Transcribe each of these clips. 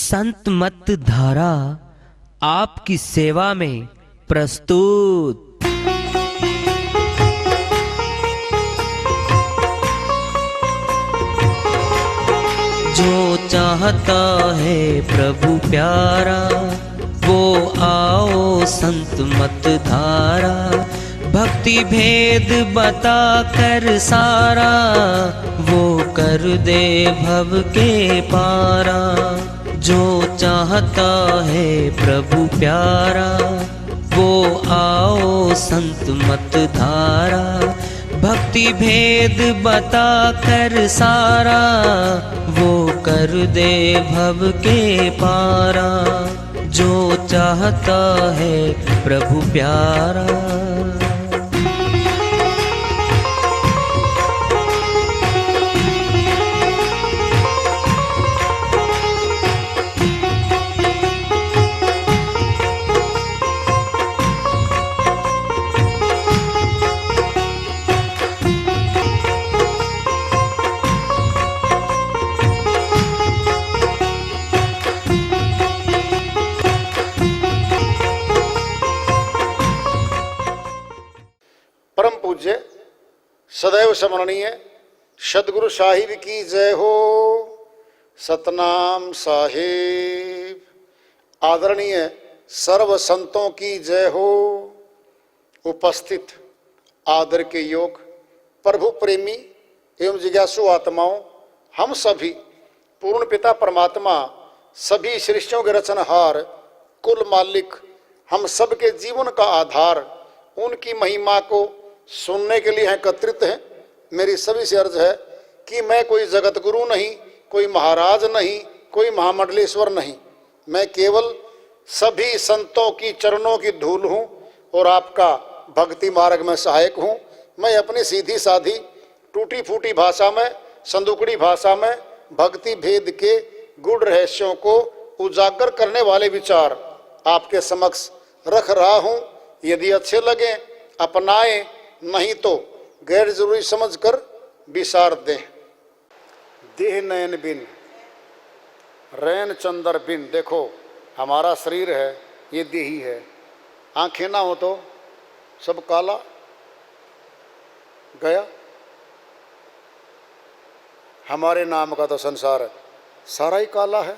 संत मत धारा आपकी सेवा में प्रस्तुत। जो चाहता है प्रभु प्यारा वो आओ संत मत धारा। भक्ति भेद बता कर सारा वो कर दे भव के पारा। जो चाहता है प्रभु प्यारा वो आओ संत मत धारा। भक्ति भेद बता कर सारा वो कर दे भव के पारा। जो चाहता है प्रभु प्यारा। परम पूज्य सदैव स्मरणीय सदगुरु साहिब की जय हो। सतनाम साहिब। आदरणीय सर्व संतों की जय हो। उपस्थित आदर के योग प्रभु प्रेमी एवं जिज्ञासु आत्माओं, हम सभी पूर्ण पिता परमात्मा सभी सृष्टियों के रचनहार कुल मालिक हम सबके जीवन का आधार उनकी महिमा को सुनने के लिए एकत्रित हैं। मेरी सभी से अर्ज है कि मैं कोई जगत गुरु नहीं, कोई महाराज नहीं, कोई महामंडलेश्वर नहीं। मैं केवल सभी संतों की चरणों की धूल हूँ और आपका भक्ति मार्ग में सहायक हूँ। मैं अपनी सीधी साधी टूटी फूटी भाषा में, संदुकड़ी भाषा में भक्ति भेद के गूढ़ रहस्यों को उजागर करने वाले विचार आपके समक्ष रख रहा हूँ। यदि अच्छे लगे अपनाएं, नहीं तो गैर जरूरी समझकर विसार दें। देह नयन बिन रैन चंदर बिन। देखो हमारा शरीर है, ये देही है। आंखें ना हो तो सब काला गया। हमारे नाम का तो संसार सारा ही काला है।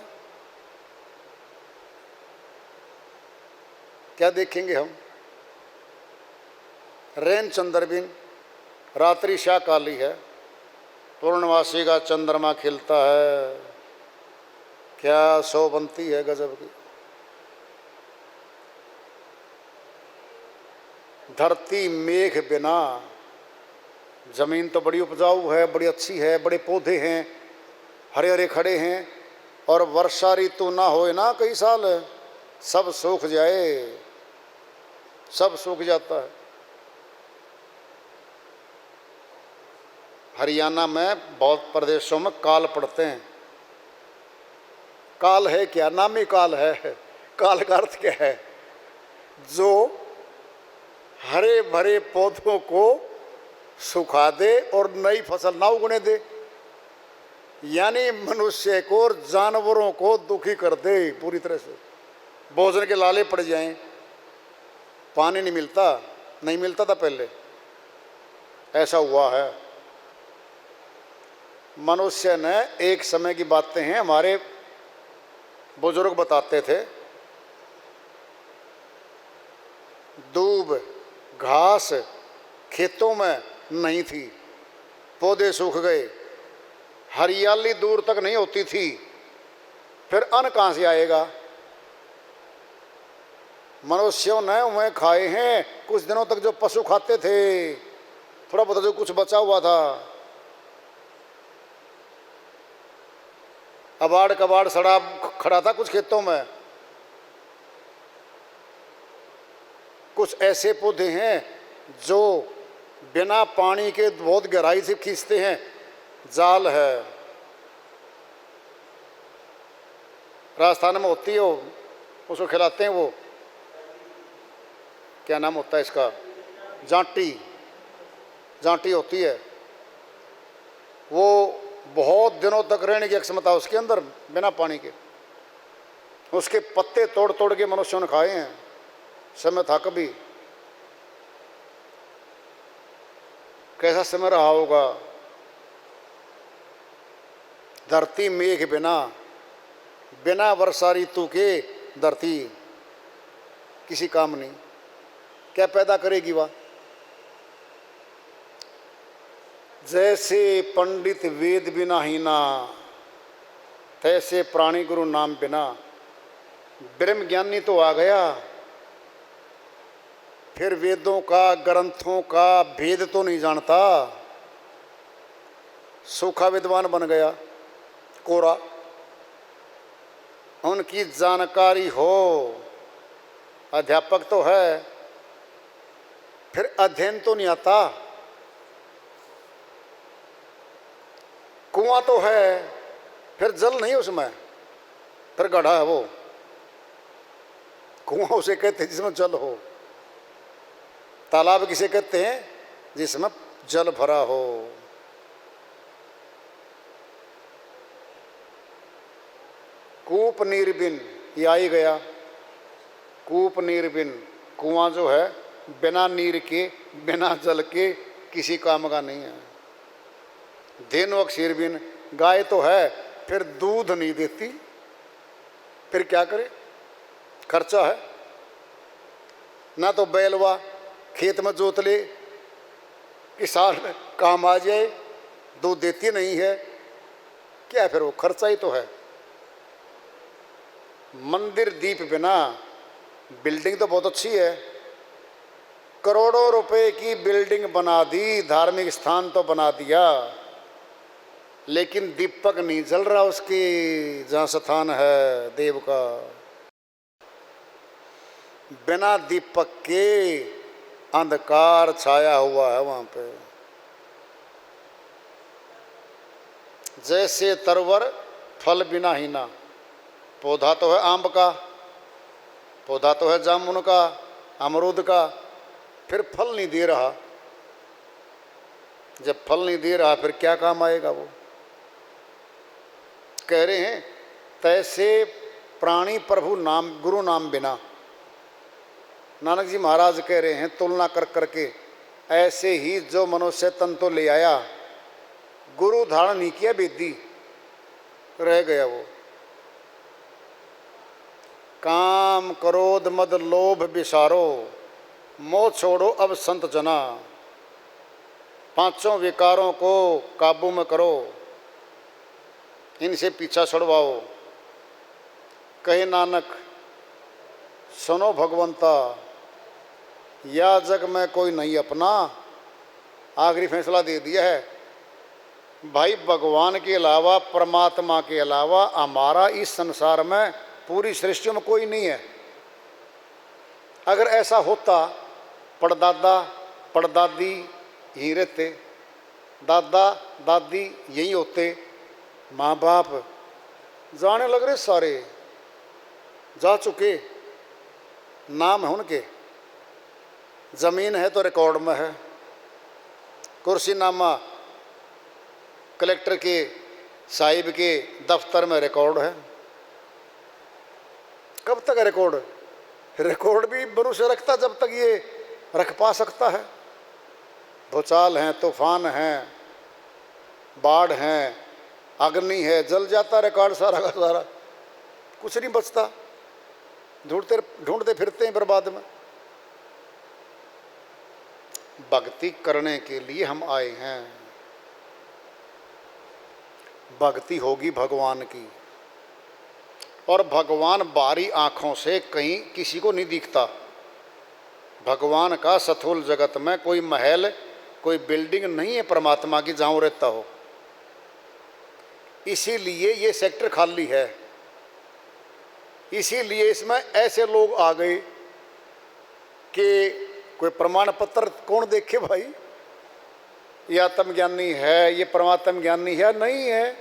क्या देखेंगे हम? रैन चंद्र बिन रात्रि शा काली है। पूर्णवासी का चंद्रमा खिलता है। क्या शोभंती है गजब की। धरती मेघ बिना। जमीन तो बड़ी उपजाऊ है, बड़ी अच्छी है, बड़े पौधे हैं, हरे हरे खड़े हैं। और वर्षा ऋतु ना होए ना कई साल, सब सूख जाए, सब सूख जाता है। हरियाणा में बहुत प्रदेशों में काल पड़ते हैं। काल है क्या? नामी काल है। काल का अर्थ क्या है? जो हरे भरे पौधों को सुखा दे और नई फसल ना उगने दे, यानी मनुष्य को और जानवरों को दुखी कर दे पूरी तरह से। भोजन के लाले पड़ जाएं, पानी नहीं मिलता, नहीं मिलता था पहले, ऐसा हुआ है। मनुष्य ने एक समय की बातें हैं, हमारे बुजुर्ग बताते थे, दूब घास खेतों में नहीं थी, पौधे सूख गए, हरियाली दूर तक नहीं होती थी, फिर अन्न कहाँ से आएगा? मनुष्यों ने वह खाए हैं कुछ दिनों तक जो पशु खाते थे, थोड़ा बहुत जो कुछ बचा हुआ था। अबाड़ कबाड़ सड़ा खड़ा था कुछ खेतों में। कुछ ऐसे पौधे हैं जो बिना पानी के बहुत गहराई से खींचते हैं। जाल है, राजस्थान में होती है वो, उसको खिलाते हैं। वो क्या नाम होता है इसका? जांटी। जांटी होती है वो। बहुत दिनों तक रहने की क्षमता उसके अंदर बिना पानी के। उसके पत्ते तोड़ तोड़ के मनुष्यों ने खाए हैं। समय था कभी, कैसा समय रहा होगा। धरती मेघ बिना, बिना वर्षा ऋतु के धरती किसी काम नहीं, क्या पैदा करेगी वह। जैसे पंडित वेद बिना हीना, तैसे प्राणी गुरु नाम बिना। ब्रह्म ज्ञानी तो आ गया, फिर वेदों का ग्रंथों का भेद तो नहीं जानता, सूखा विद्वान बन गया, कोरा। उनकी जानकारी हो, अध्यापक तो है, फिर अध्ययन तो नहीं आता। कुआं तो है, फिर जल नहीं उसमें, फिर गड्ढा है वो। कुआं उसे कहते हैं जिसमें जल हो, तालाब किसे कहते हैं जिसमें जल भरा हो। कूप नीर बिन, ये आ ही गया। कूप नीर बिन, कुआं जो है बिना नीर के, बिना जल के किसी काम का नहीं है। धेनु अक्षीर बिन, गाय तो है फिर दूध नहीं देती, फिर क्या करे, खर्चा है। ना तो बैलवा खेत में जोत ले, किसान काम आ जाए, दूध देती नहीं है, क्या फिर वो खर्चा ही तो है। मंदिर दीप बिना, बिल्डिंग तो बहुत अच्छी है, करोड़ों रुपए की बिल्डिंग बना दी, धार्मिक स्थान तो बना दिया, लेकिन दीपक नहीं जल रहा उसके जहाँ स्थान है देव का। बिना दीपक के अंधकार छाया हुआ है वहाँ पे। जैसे तरवर फल बिना हीना, पौधा तो है आम का, पौधा तो है जामुन का, अमरूद का, फिर फल नहीं दे रहा। जब फल नहीं दे रहा फिर क्या काम आएगा वो। कह रहे हैं तैसे प्राणी प्रभु नाम गुरु नाम बिना। नानक जी महाराज कह रहे हैं तुलना कर करके, ऐसे ही जो मनुष्य तन तो ले आया, गुरु धारण नहीं किया, बेदी रह गया वो। काम क्रोध मद लोभ विसारो, मोह छोड़ो अब संत जना। पांचों विकारों को काबू में करो, इनसे पीछा छुड़वाओ। कहे नानक सुनो भगवंता, या जग में कोई नहीं अपना। आखिरी फैसला दे दिया है भाई, भगवान के अलावा, परमात्मा के अलावा हमारा इस संसार में, पूरी सृष्टि में कोई नहीं है। अगर ऐसा होता, परदादा परदादी यहीं रहते, दादा दादी यहीं होते, माँ बाप जाने लग रहे, सारे जा चुके, नाम है उनके, जमीन है तो रिकॉर्ड में है, कुर्सीनामा कलेक्टर के साहिब के दफ्तर में रिकॉर्ड है। कब तक रिकॉर्ड? रिकॉर्ड भी मनुष्य रखता जब तक ये रख पा सकता है। भूचाल हैं, तूफान हैं, बाढ़ हैं, अग्नि है, जल जाता रिकॉर्ड सारा का सारा, कुछ नहीं बचता। ढूंढते फिरते हैं बर्बाद में। भक्ति करने के लिए हम आए हैं, भक्ति होगी भगवान की, और भगवान बाहरी आँखों से कहीं किसी को नहीं दिखता। भगवान का स्थूल जगत में कोई महल, कोई बिल्डिंग नहीं है परमात्मा की जहाँ वो रहता हो। इसीलिए ये सेक्टर खाली है, इसीलिए इसमें ऐसे लोग आ गए कि कोई प्रमाण पत्र कौन देखे भाई, ये आत्मज्ञानी है, ये परमात्म ज्ञानी है, नहीं है,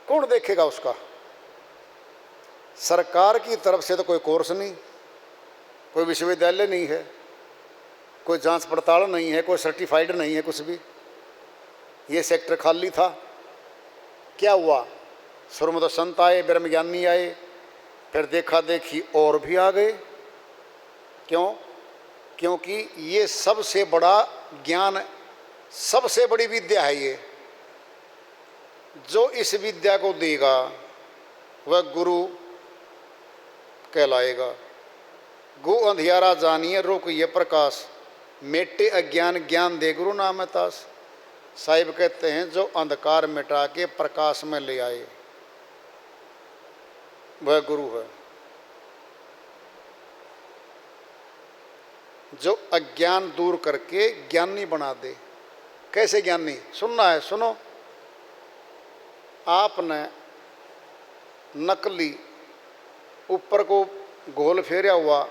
कौन देखेगा उसका। सरकार की तरफ से तो कोई कोर्स नहीं, कोई विश्वविद्यालय नहीं है, कोई जांच पड़ताल नहीं है, कोई सर्टिफाइड नहीं है, कुछ भी। ये सेक्टर खाली था। क्या हुआ? शुरू में तो संत आए, ब्रह्मज्ञानी आए, फिर देखा देखी और भी आ गए। क्यों? क्योंकि ये सबसे बड़ा ज्ञान, सबसे बड़ी विद्या है ये। जो इस विद्या को देगा वह गुरु कहलाएगा। गो अंधियारा जानिए रोक ये प्रकाश, मेटे अज्ञान ज्ञान दे गुरु नाम है तास। साहिब कहते हैं जो अंधकार मिटा के प्रकाश में ले आए वह गुरु है। जो अज्ञान दूर करके ज्ञानी बना दे। कैसे ज्ञानी? सुनना है, सुनो। आपने नकली ऊपर को गोल फेरा हुआ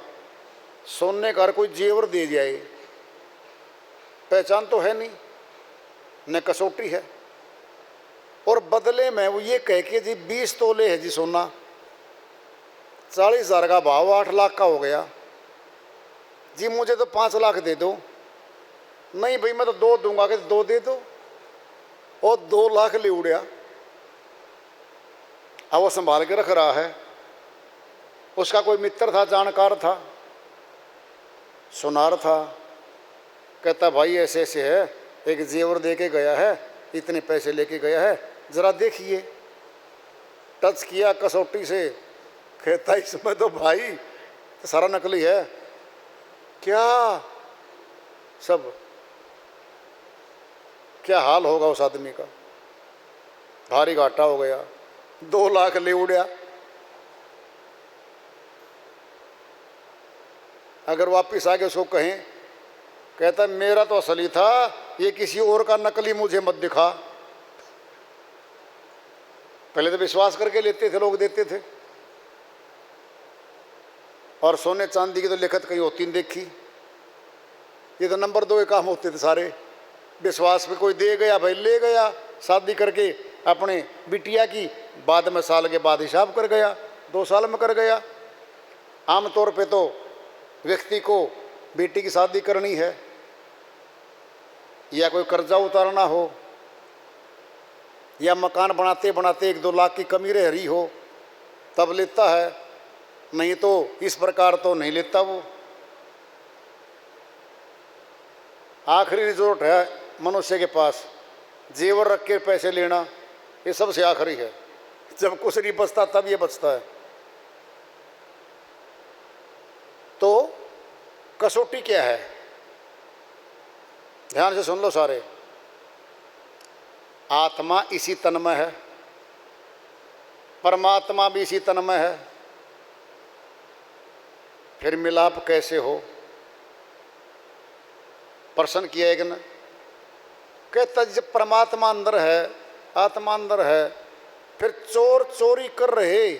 सोने का कोई जेवर दे जाए, पहचान तो है नहीं, न कसौटी है, और बदले में वो ये कह के जी 20 तोले है जी सोना, 40,000 का भाव 8 लाख का हो गया जी, मुझे तो 5 लाख दे दो। नहीं भाई मैं तो 2 दूंगा, कि 2 दे दो, और 2 लाख ले उड़िया। अब वो संभाल के रख रहा है। उसका कोई मित्र था, जानकार था, सुनार था, कहता भाई ऐसे ऐसे है, एक जेवर दे के गया है, इतने पैसे लेके गया है, ज़रा देखिए। टच किया कसौटी से, कहता इसमें तो भाई तो सारा नकली है। क्या सब, क्या हाल होगा उस आदमी का? भारी घाटा हो गया, 2 लाख ले उड़िया। अगर वापिस आके उसको कहें, कहता मेरा तो असली था, ये किसी और का नकली मुझे मत दिखा। पहले तो विश्वास करके लेते थे लोग, देते थे। और सोने चांदी की तो लिखत कहीं होती नहीं देखी। ये तो नंबर 2 के काम होते थे सारे। विश्वास पे कोई दे गया भाई, ले गया, शादी करके अपने बिटिया की, बाद में साल के बाद हिसाब कर गया, 2 साल में कर गया। आमतौर पे तो व्यक्ति को बेटी की शादी करनी है या कोई कर्जा उतारना हो या मकान बनाते बनाते 1-2 लाख की कमी रह रही हो तब लेता है, नहीं तो इस प्रकार तो नहीं लेता वो। आखिरी रिजोर्ट है मनुष्य के पास, जेवर रख के पैसे लेना, ये सबसे आखिरी है। जब कुछ नहीं बचता तब ये बचता है। तो कसौटी क्या है? ध्यान से सुन लो सारे। आत्मा इसी तन में है, परमात्मा भी इसी तन में है, फिर मिलाप कैसे हो? प्रश्न किया एक ने, कहता जब परमात्मा अंदर है, आत्मा अंदर है, फिर चोर चोरी कर रहे,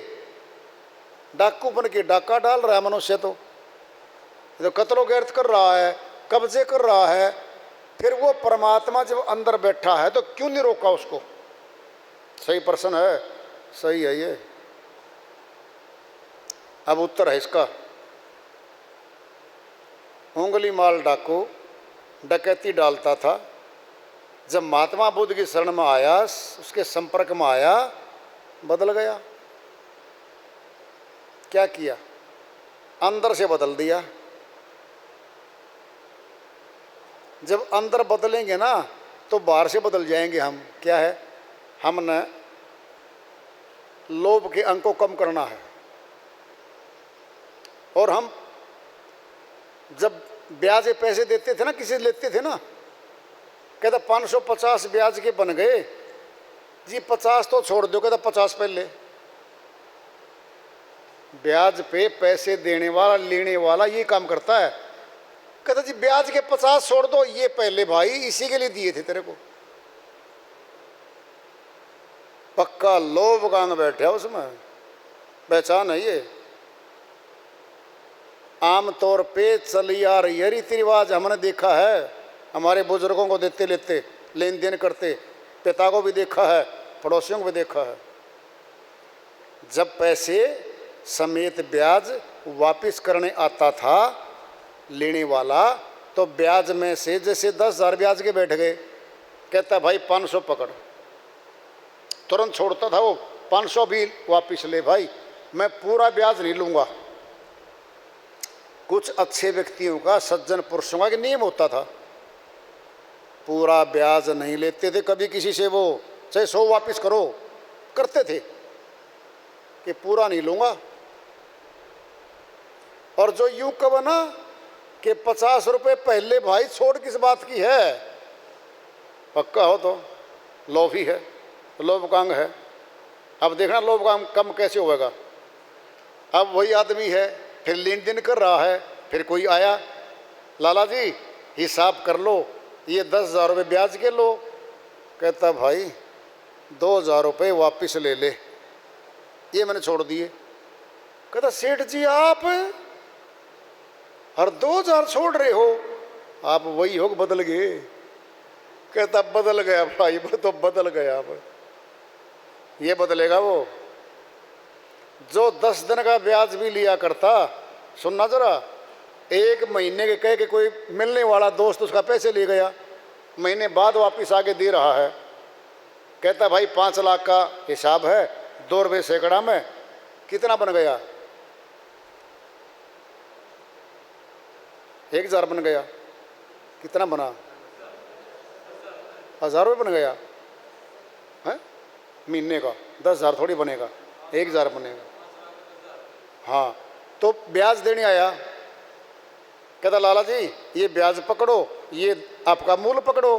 डाकू बन के डाका डाल रहा है मनुष्य, तो कत्लो गैरत कर रहा है, कब्जे कर रहा है, फिर वो परमात्मा जब अंदर बैठा है तो क्यों नहीं रोका उसको? सही प्रश्न है, सही है ये। अब उत्तर है इसका। उंगली माल डाकू डकैती डालता था, जब महात्मा बुद्ध की शरण में आया, उसके संपर्क में आया, बदल गया। क्या किया? अंदर से बदल दिया। जब अंदर बदलेंगे ना तो बाहर से बदल जाएंगे हम। क्या है? हमने लोभ के अंक को कम करना है। और हम जब ब्याज के पैसे देते थे ना, किसी से लेते थे ना, कहता 550 ब्याज के बन गए जी, 50 तो छोड़ दो, कहता 50 पहले। ब्याज पे पैसे देने वाला लेने वाला ये काम करता है। कहता जी ब्याज के 50 छोड़ दो, ये पहले भाई इसी के लिए दिए थे तेरे को। पक्का लोभ गांग बैठा उसमें, पहचान है ये। आमतौर पे चली आ रही है रीति रिवाज, हमने देखा है हमारे बुजुर्गों को देते लेते लेन देन करते, पिता को भी देखा है, पड़ोसियों को भी देखा है। जब पैसे समेत ब्याज वापस करने आता था लेने वाला, तो ब्याज में से जैसे 10,000 ब्याज के बैठ गए, कहता भाई 500 पकड़, तुरंत छोड़ता था वो, 500 भी वापस ले भाई, मैं पूरा ब्याज नहीं लूँगा। कुछ अच्छे व्यक्तियों का, सज्जन पुरुषों का नियम होता था, पूरा ब्याज नहीं लेते थे कभी किसी से, वो चाहे 100 वापस करो, करते थे कि पूरा नहीं लूँगा। और जो यूं कहो ना कि 50 रुपये पहले भाई, छोड़ किस बात की है, पक्का हो तो लोभी है, लोभकांग है। अब देखना लोभकांग कम कैसे होगा। अब वही आदमी है, फिर लेन देन कर रहा है, फिर कोई आया, लाला जी हिसाब कर लो, ये 10,000 रुपये ब्याज के लो। कहता भाई 2,000 रुपये वापस ले ले, ये मैंने छोड़ दिए। कहता सेठ जी आप हर 2,000 छोड़ रहे हो, आप वही हो बदल गए। कहता बदल गया भाई, वो तो बदल गया। अब ये बदलेगा वो जो 10 दिन का ब्याज भी लिया करता। सुनना जरा, 1 महीने के कह के कोई मिलने वाला दोस्त उसका पैसे ले गया, महीने बाद वापस आके दे रहा है। कहता भाई 5 लाख का हिसाब है, 2 रुपये सैकड़ा में कितना बन गया? 1,000 बन गया। कितना बना? 1,000 रुपये बन गया है महीने का। 10,000 थोड़ी बनेगा, 1,000 बनेगा। हाँ, तो ब्याज देने आया। कहता लाला जी ये ब्याज पकड़ो, ये आपका मूल पकड़ो।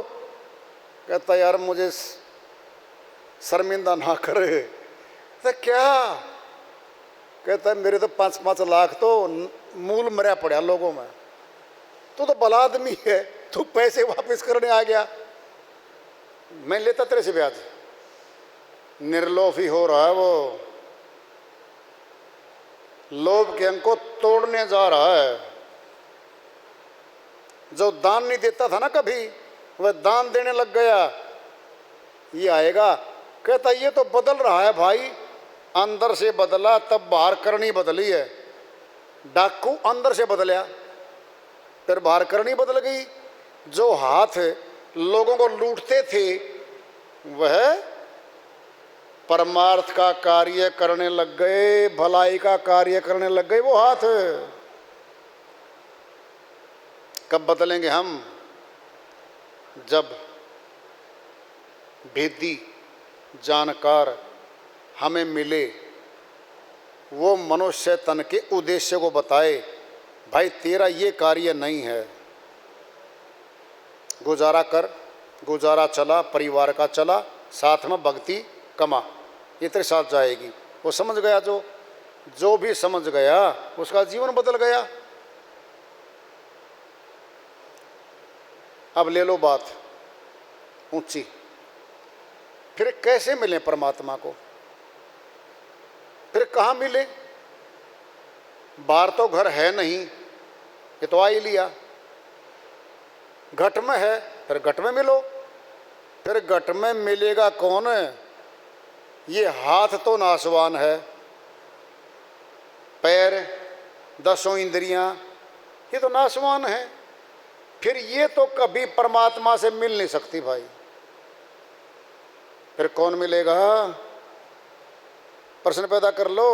कहता यार मुझे शर्मिंदा ना करे। तो क्या? कहता मेरे तो 5-5 लाख तो मूल मरा पड़ा लोगों में। तो भला आदमी है, तू पैसे वापस करने आ गया, मैं लेता तेरे से ब्याज। निर्लोभ ही हो रहा है वो, लोभ के अंग को तोड़ने जा रहा है। जो दान नहीं देता था ना कभी, वह दान देने लग गया। ये आएगा, कहता ये तो बदल रहा है भाई, अंदर से बदला तब बाहर करनी बदली है। डाकू अंदर से बदला, फिर बाहर करनी बदल गई। जो हाथ लोगों को लूटते थे वह परमार्थ का कार्य करने लग गए, भलाई का कार्य करने लग गए वो हाथ। कब बदलेंगे हम? जब भेदी जानकार हमें मिले, वो मनुष्य तन के उद्देश्य को बताए, भाई तेरा ये कार्य नहीं है, गुजारा कर, गुजारा चला, परिवार का चला, साथ में भक्ति कमा, ये तेरे साथ जाएगी। वो समझ गया, जो भी समझ गया उसका जीवन बदल गया। अब ले लो बात ऊंची, फिर कैसे मिले परमात्मा को? फिर कहाँ मिले? बाहर तो घर है नहीं, ये तो आ ही लिया। घट में है, फिर घट में मिलो। फिर घट में मिलेगा कौन? ये हाथ तो नाशवान है, पैर 10 इंद्रियां ये तो नाशवान है, फिर ये तो कभी परमात्मा से मिल नहीं सकती भाई। फिर कौन मिलेगा? प्रश्न पैदा कर लो।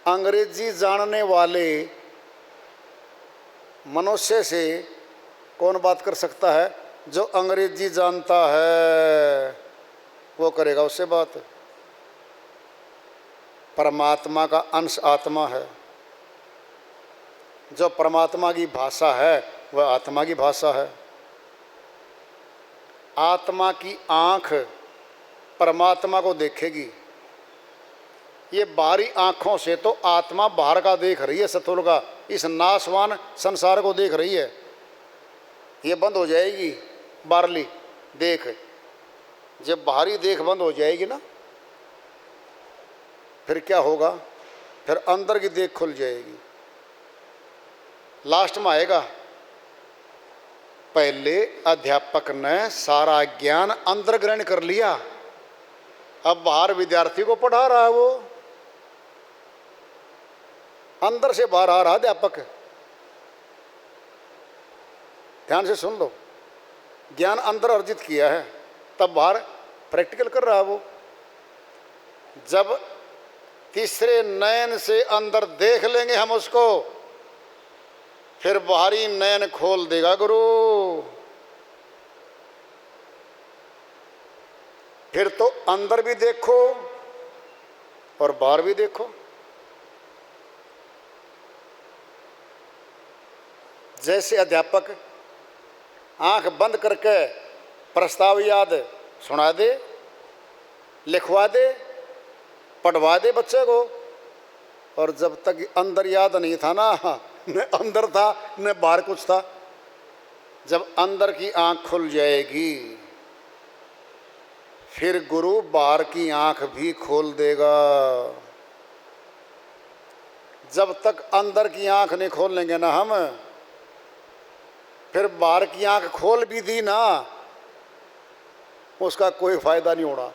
अंग्रेजी जानने वाले मनुष्य से कौन बात कर सकता है? जो अंग्रेजी जानता है वो करेगा उससे बात। परमात्मा का अंश आत्मा है, जो परमात्मा की भाषा है वह आत्मा की भाषा है। आत्मा की आँख परमात्मा को देखेगी। ये बाहरी आँखों से तो आत्मा बाहर का देख रही है, सतुल का, इस नाशवान संसार को देख रही है। ये बंद हो जाएगी बाहरली देख। जब बाहरी देख बंद हो जाएगी ना, फिर क्या होगा? फिर अंदर की देख खुल जाएगी। लास्ट में आएगा, पहले अध्यापक ने सारा ज्ञान अंदर ग्रहण कर लिया, अब बाहर विद्यार्थी को पढ़ा रहा है। वो अंदर से बाहर आ रहा अध्यापक। ध्यान से सुन लो, ज्ञान अंदर अर्जित किया है, तब बाहर प्रैक्टिकल कर रहा है वो। जब तीसरे नयन से अंदर देख लेंगे हम उसको, फिर बाहरी नयन खोल देगा गुरु। फिर तो अंदर भी देखो और बाहर भी देखो। जैसे अध्यापक आंख बंद करके प्रस्ताव याद सुना दे, लिखवा दे, पढ़वा दे बच्चे को, और जब तक अंदर याद नहीं था ना, न अंदर था न बाहर कुछ था, जब अंदर की आंख खुल जाएगी फिर गुरु बाहर की आंख भी खोल देगा। जब तक अंदर की आंख नहीं खोल लेंगे ना हम, फिर बाहर की आंख खोल भी दी ना, उसका कोई फायदा नहीं होना।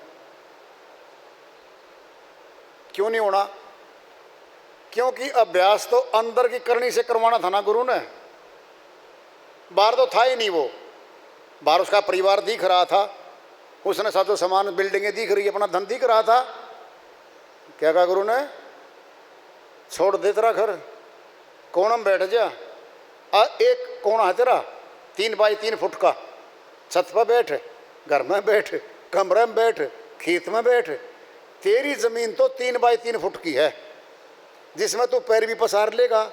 क्यों नहीं होना? क्योंकि अभ्यास तो अंदर की करनी से करवाना था ना गुरु ने, बाहर तो था ही नहीं वो। बाहर उसका परिवार दिख रहा था, उसने साथों सामान बिल्डिंगें दिख रही, अपना धन दिख रहा था। क्या कहा गुरु ने? छोड़ दे तेरा घर, कोण में बैठ जा। एक कोण है तेरा 3 बाई 3 फुट का, छत पर बैठ, घर में बैठ, कमरे में बैठ, खेत में बैठ। तेरी जमीन तो 3 बाई 3 फुट की है, जिसमें तू पैर भी पसार लेगा,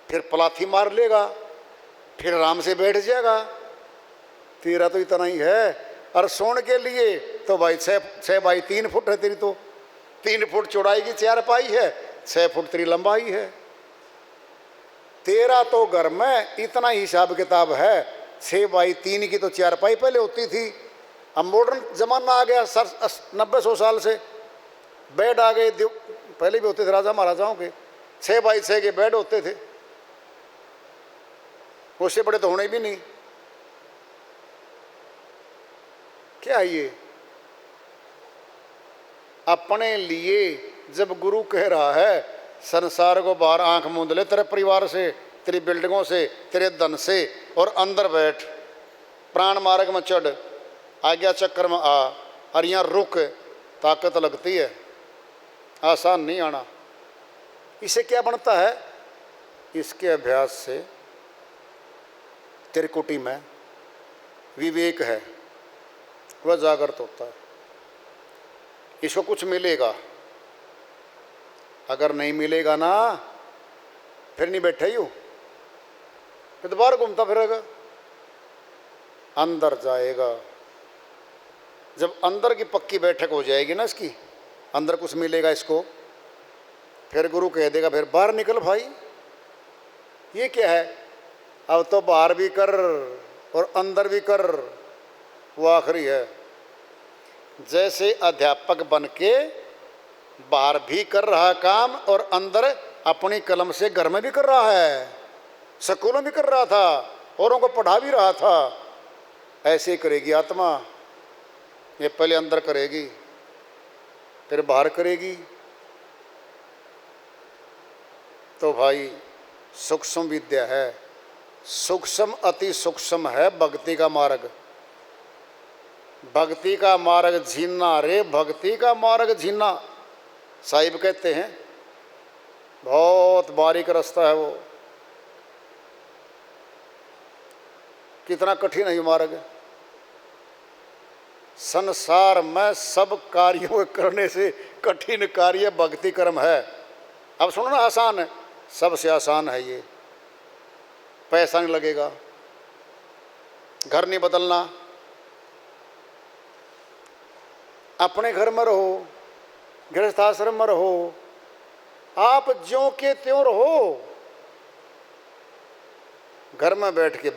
फिर पलाथी मार लेगा, फिर आराम से बैठ जाएगा। तेरा तो इतना ही है। और सोने के लिए तो भाई 6 बाई 3 फुट है तेरी, तो 3 फुट चौड़ाई की 4 पाई है, 6 फुट तेरी लंबाई है। तेरा तो घर में इतना हिसाब किताब है। 6 बाई 3 की तो 4 पाई पहले होती थी, अब मॉडर्न जमाना आ गया 90-100 साल से, बेड आ गए। पहले भी होते थे राजा महाराजाओं के, 6 बाई 6 के बेड होते थे, उससे बड़े तो होने भी नहीं। क्या ये अपने लिए जब गुरु कह रहा है संसार को बाहर आंख मूंद ले, तेरे परिवार से, तेरी बिल्डिंगों से, तेरे धन से, और अंदर बैठ, प्राण मार्ग में चढ़, आज्ञा चक्कर में आ, और यहाँ रुक। ताकत लगती है, आसान नहीं आना। इससे क्या बनता है? इसके अभ्यास से त्रिकुटी में विवेक है वह जागृत होता है। इसको कुछ मिलेगा, अगर नहीं मिलेगा ना फिर नहीं बैठे यूँ, फिर तो बाहर घूमता फिरेगा, अंदर जाएगा। जब अंदर की पक्की बैठक हो जाएगी ना, इसकी अंदर कुछ मिलेगा इसको, फिर गुरु कह देगा फिर बाहर निकल भाई। ये क्या है? अब तो बाहर भी कर और अंदर भी कर, वो आखिरी है। जैसे अध्यापक बन के बाहर भी कर रहा काम और अंदर अपनी कलम से घर में भी कर रहा है, स्कूलों में भी कर रहा था, औरों को पढ़ा भी रहा था, ऐसे ही करेगी आत्मा। ये पहले अंदर करेगी, फिर बाहर करेगी। तो भाई सूक्ष्म विद्या है, सूक्ष्म अति सूक्ष्म है भक्ति का मार्ग। भक्ति का मार्ग झीना रे, भक्ति का मार्ग झीना। साहिब कहते हैं बहुत बारीक रास्ता है वो, कितना कठिन है ये मार्ग। संसार में सब कार्यों करने से कठिन कार्य भक्ति कर्म है। अब सुनो ना, आसान है, सबसे आसान है ये। पैसा नहीं लगेगा, घर नहीं बदलना, अपने घर में रहो, गृहस्थाश्रम में रहो, आप ज्यों के त्यों रहो, घर में बैठ के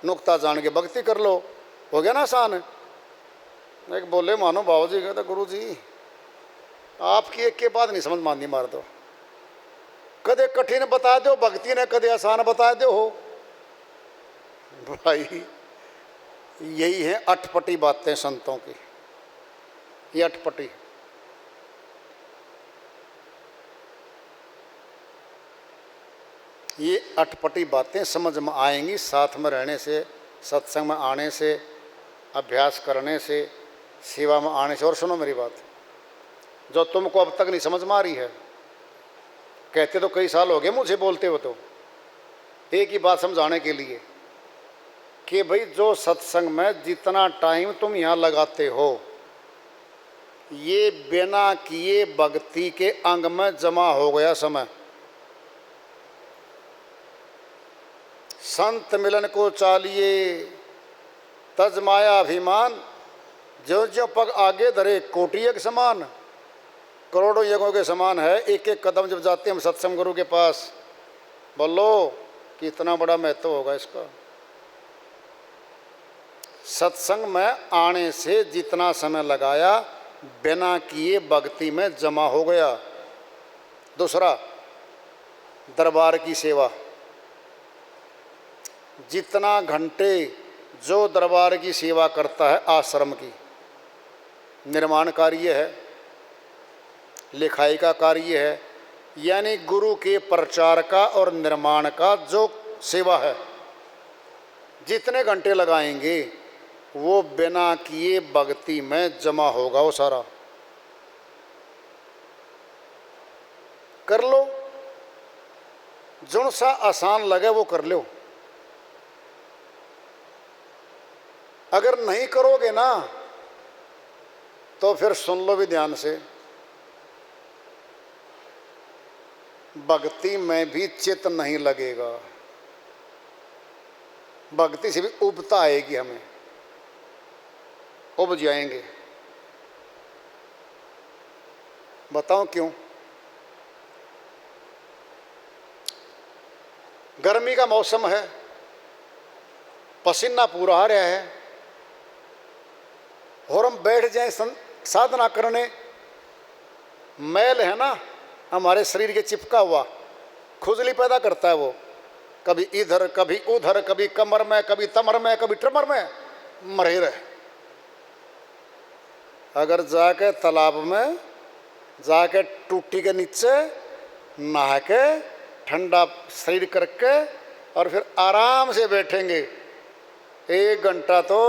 नुक्ता जान के भक्ति कर लो, हो गया ना आसान। एक बोले मानो बाबू जी कहते गुरु जी आपकी एक के बाद नहीं समझ माननी मार दो, कदे कठिन बता दो भक्ति ने, कदे आसान बता दो हो। भाई यही है अटपटी बातें संतों की, ये अटपटी। ये अटपटी बातें समझ में आएंगी साथ में रहने से, सत्संग में आने से, अभ्यास करने से, सेवा में आने से। और सुनो मेरी बात, जो तुमको अब तक नहीं समझ में आ रही है कहते तो कई साल हो गए मुझे बोलते हो, तो एक ही बात समझाने के लिए कि भाई जो सत्संग में जितना टाइम तुम यहाँ लगाते हो, ये बिना किए भक्ति के अंग में जमा हो गया समय। संत मिलन को चालिए तजमाया अभिमान, जो जो पग आगे धरे कोटि के समान, करोड़ों यज्ञों के समान है। एक एक कदम जब जाते हम सत्संग गुरु के पास, बोलो कितना बड़ा महत्व होगा इसका। सत्संग में आने से जितना समय लगाया बिना किए भक्ति में जमा हो गया। दूसरा, दरबार की सेवा, जितना घंटे जो दरबार की सेवा करता है, आश्रम की निर्माण कार्य है, लिखाई का कार्य है, यानी गुरु के प्रचार का और निर्माण का जो सेवा है, जितने घंटे लगाएंगे वो बिना किए भक्ति में जमा होगा। वो सारा कर लो, जो सा आसान लगे वो कर लो। अगर नहीं करोगे ना तो फिर सुन लो भी ध्यान से, भक्ति में भी चित्त नहीं लगेगा, भक्ति से भी उबता आएगी, हमें उब जाएंगे। बताओ क्यों? गर्मी का मौसम है, पसीना पूरा आ रहा है, और हम बैठ जाएं साधना करने, मैल है ना हमारे शरीर के चिपका हुआ, खुजली पैदा करता है वो, कभी इधर कभी उधर, कभी कमर में कभी तमर में कभी ट्रमर में मरे रहे। अगर जाके तालाब में जाके टूटी के नीचे नहा के ठंडा शरीर करके और फिर आराम से बैठेंगे, 1 घंटा तो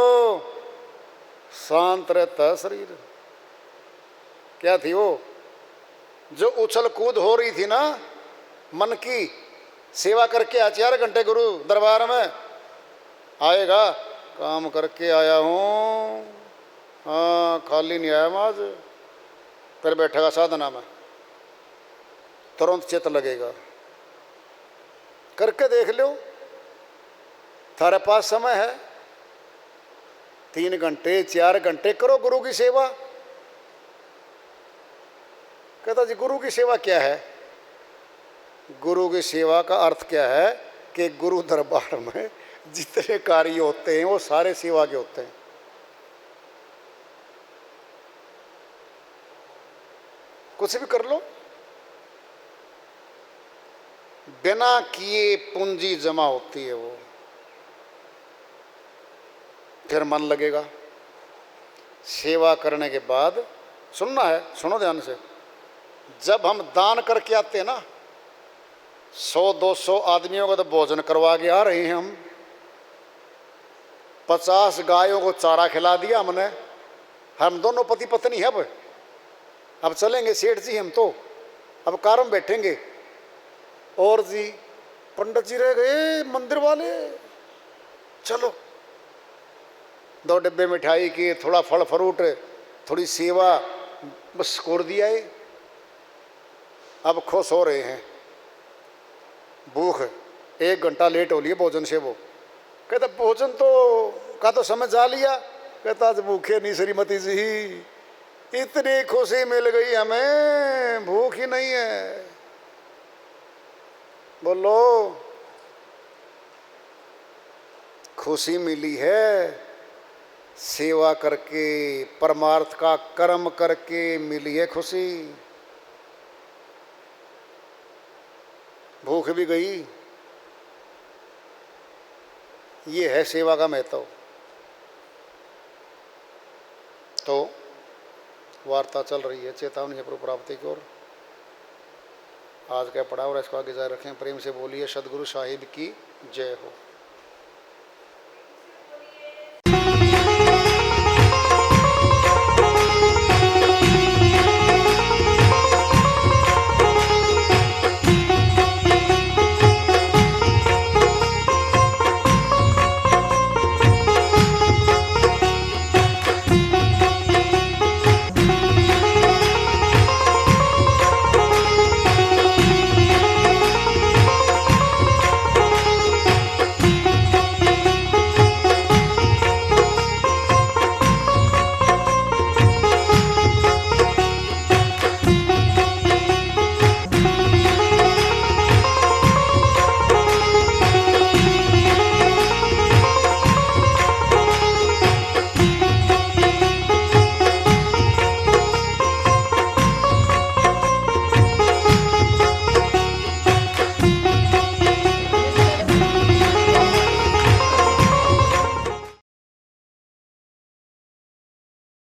शांत रहता है शरीर। क्या थी वो जो उछल कूद हो रही थी ना मन की, सेवा करके आ 4 घंटे गुरु दरबार में आएगा, काम करके आया हूँ, हाँ खाली नहीं आया मैं आज, फिर बैठेगा साधना में, तुरंत चित्त लगेगा। करके देख लो, थारे पास समय है, 3 घंटे 4 घंटे करो गुरु की सेवा। कहता जी गुरु की सेवा क्या है? गुरु की सेवा का अर्थ क्या है कि गुरु दरबार में जितने कार्य होते हैं वो सारे सेवा के होते हैं। कुछ भी कर लो, बिना किए पूंजी जमा होती है वो, फिर मन लगेगा। सेवा करने के बाद सुनना है, सुनो ध्यान से, जब हम दान करके आते हैं ना, 100-200 आदमियों को तो भोजन करवा के आ रहे हैं हम, 50 गायों को चारा खिला दिया हमने, हम दोनों पति पत्नी है। अब चलेंगे सेठ जी हम तो, अब कार में बैठेंगे, और जी पंडित जी रह गए मंदिर वाले, चलो 2 डिब्बे मिठाई के, थोड़ा फल फ्रूट, थोड़ी सेवा, बस छोड़ दिया है। अब खुश हो रहे हैं, भूख 1 घंटा लेट हो लिया भोजन से। वो कहता भोजन तो का तो समय जा लिया, कहता आज भूखे नहीं श्रीमती जी, इतनी खुशी मिल गई हमें, भूख ही नहीं है। बोलो खुशी मिली है सेवा करके, परमार्थ का कर्म करके मिली है खुशी, भूख भी गई। ये है सेवा का महत्व। तो वार्ता चल रही है चेतावनी प्रभु प्राप्ति की ओर। आज का पड़ा और इसको आगे जारी रखें। प्रेम से बोलिए सदगुरु साहिब की जय हो।